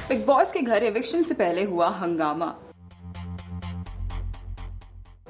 Big boss के घर eviction से पहले हुआ हंगामा।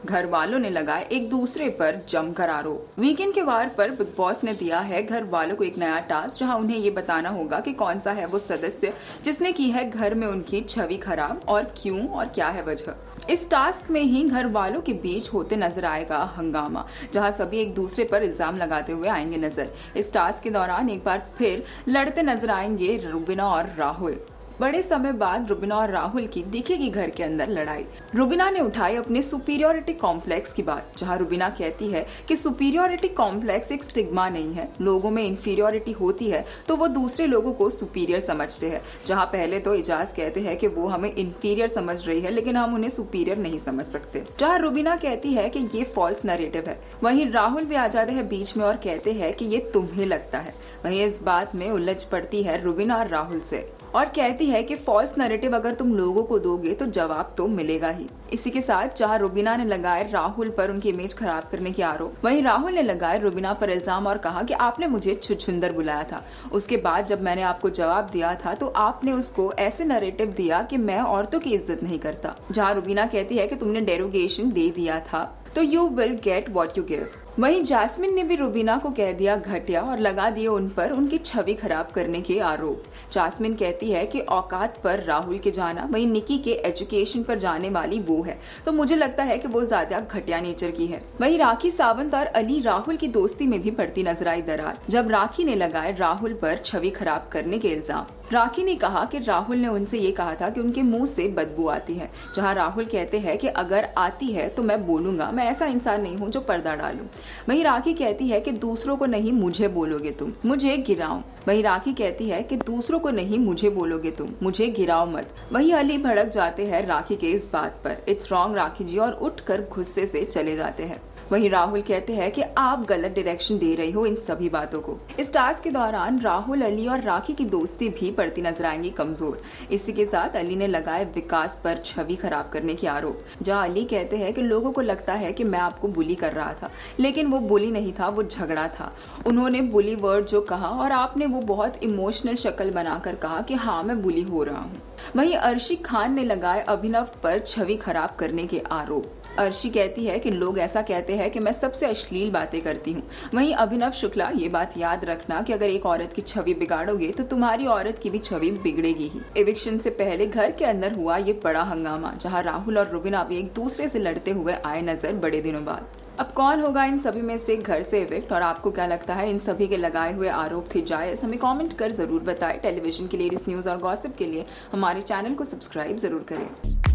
घर वालों ने लगाए एक दूसरे पर जमकर आरोप। वीकेंड के वार पर बिग बॉस ने दिया है घर वालों को एक नया टास्क, जहां उन्हें ये बताना होगा कि कौन सा है वो सदस्य जिसने की है घर में उनकी छवि खराब, और क्यों और क्या है वजह। इस टास्क में ही घर वालों के बीच होते नजर आएगा हंगामा, जहां सभी एक दूसरे पर इल्जाम लगाते हुए आएंगे नजर। इस टास्क के दौरान एक बार फिर लड़ते नजर आएंगे रुबीना और राहुल। बड़े समय बाद रुबीना और राहुल की दिखेगी घर के अंदर लड़ाई। रुबीना ने उठाई अपने सुपीरियोरिटी कॉम्प्लेक्स की बात, जहां रुबीना कहती है कि सुपीरियोरिटी कॉम्प्लेक्स एक स्टिग्मा नहीं है। लोगों में इंफीरियोरिटी होती है तो वो दूसरे लोगों को सुपीरियर समझते हैं। जहां पहले तो इजाज कहते हैं कि वो हमें इंफीरियर समझ रही है, लेकिन हम उन्हें सुपीरियर नहीं समझ सकते। जहां रुबीना कहती है कि ये फॉल्स नैरेटिव है, वहीं राहुल भी आ जाते हैं बीच में और कहते हैं कि ये तुम्हें लगता है। वहीं इस बात में उलझ पड़ती है रुबीना और राहुल से और कहती है कि फॉल्स नैरेटिव अगर तुम लोगों को दोगे तो जवाब तो मिलेगा ही। इसी के साथ जहां रुबीना ने लगाए राहुल पर उनकी इमेज खराब करने के आरोप, वहीं राहुल ने लगाए रुबीना पर इल्जाम और कहा कि आपने मुझे छुछुंदर बुलाया था। उसके बाद जब मैंने आपको जवाब दिया था तो आपने उसको ऐसे नैरेटिव दिया कि मैं औरतों की इज्जत नहीं करता। जहां रुबीना कहती है कि तुमने डेरोगेशन दे दिया था तो you will get what you give. वहीं जैस्मिन ने भी रुबीना को कह दिया घटिया और लगा दिए उन पर उनकी छवि खराब करने के आरोप। जैस्मिन कहती है कि औकात पर राहुल के जाना, वहीं निकी के एजुकेशन पर जाने वाली वो है, तो मुझे लगता है कि वो ज्यादा घटिया नेचर की है। वहीं राखी सावंत और अली राहुल की दोस्ती में भी बढ़ती नजर आई दरार, जब राखी ने लगाए राहुल पर छवि खराब करने के इल्जाम। राखी ने कहा कि राहुल ने उनसे ये कहा था कि उनके मुंह से बदबू आती है, जहां राहुल कहते हैं कि अगर आती है तो मैं बोलूंगा, मैं ऐसा इंसान नहीं हूं जो पर्दा डालूं। वहीं राखी कहती है कि दूसरों को नहीं मुझे बोलोगे तुम, मुझे गिराओ। वहीं राखी कहती है कि दूसरों को नहीं मुझे बोलोगे तुम, मुझे गिराओ मत। वहीं अली भड़क जाते हैं राखी के इस बात पर, इट्स रॉन्ग राखी जी, और उठकर गुस्से से चले जाते हैं। वहीं राहुल कहते हैं कि आप गलत डायरेक्शन दे रही हो इन सभी बातों को। इस टास्क के दौरान राहुल, अली और राखी की दोस्ती भी पड़ती नजर आएंगी कमजोर। इसी के साथ अली ने लगाए विकास पर छवि खराब करने के आरोप, जहां अली कहते हैं कि लोगों को लगता है कि मैं आपको बुली कर रहा था, लेकिन वो बुली नहीं था, वो झगड़ा था। उन्होंने बुली वर्ड जो कहा और आपने वो बहुत इमोशनल शक्ल बनाकर कहा कि हाँ मैं बुली हो रहा हूँ। वहीं अर्शी खान ने लगाए अभिनव पर छवि खराब करने के आरोप। अर्शी कहती है कि लोग ऐसा कहते हैं कि मैं सबसे अश्लील बातें करती हूँ। वहीं अभिनव शुक्ला, ये बात याद रखना कि अगर एक औरत की छवि बिगाड़ोगे तो तुम्हारी औरत की भी छवि बिगड़ेगी ही। एविक्शन से पहले घर के अंदर हुआ ये बड़ा हंगामा, जहाँ राहुल और रुबीना भी एक दूसरे से लड़ते हुए आए नजर बड़े दिनों बाद। अब कौन होगा इन सभी में से घर से इविक्ट, और आपको क्या लगता है इन सभी के लगाए हुए आरोप थे जायज? हमें कमेंट कर जरूर बताएं। टेलीविजन के लेटेस्ट न्यूज और गॉसिप के लिए हमारे चैनल को सब्सक्राइब जरूर करें।